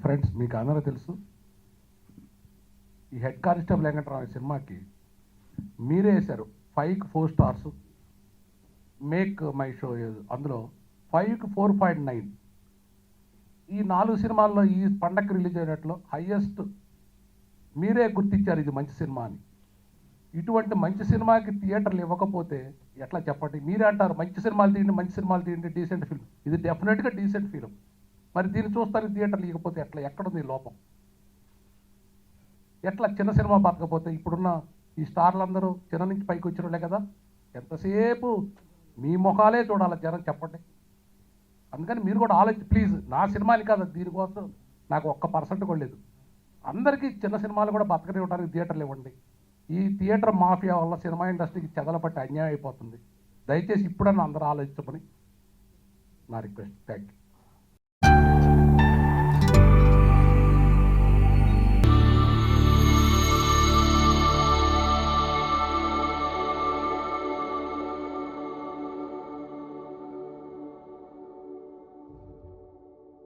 Friends, మీకు అందరూ తెలుసు, ఈ హెడ్ కానిస్టేబుల్ వెంకటరావు సినిమాకి మీరే వేశారు 5కి 4 స్టార్స్, మేక్ మై షో అందులో 5కి 4.9. ఈ 4 సినిమాల్లో ఈ పండగకి రిలీజ్ అయినట్లు హయ్యెస్ట్ మీరే గుర్తించారు ఇది మంచి సినిమా అని. ఇటువంటి మంచి సినిమాకి థియేటర్లు ఇవ్వకపోతే ఎట్లా చెప్పండి? మీరే అంటారు మంచి సినిమాలు తీయండి, డీసెంట్ ఫిల్మ్. ఇది డెఫినెట్గా డీసెంట్ ఫిల్మ్. మరి దీన్ని చూస్తానికి థియేటర్లు ఇవ్వకపోతే ఎట్లా? ఎక్కడుంది లోపం? ఎట్లా చిన్న సినిమా బతకపోతే? ఇప్పుడున్న ఈ స్టార్లందరూ చిన్న నుంచి పైకి వచ్చిన వాళ్ళే కదా. ఎంతసేపు మీ ముఖాలే చూడాలి జనం, చెప్పండి. అందుకని మీరు కూడా ఆలోచించి ప్లీజ్, నా సినిమాని కాదు, దీనికోసం నాకు 1% కూడా లేదు. అందరికీ చిన్న సినిమాలు కూడా బతకనివ్వడానికి థియేటర్లు ఇవ్వండి. ఈ థియేటర్ మాఫియా వల్ల సినిమా ఇండస్ట్రీకి చెదలపట్టి అన్యాయం అయిపోతుంది. దయచేసి ఇప్పుడన్నా అందరూ ఆలోచించమని నా రిక్వెస్ట్. Thank you.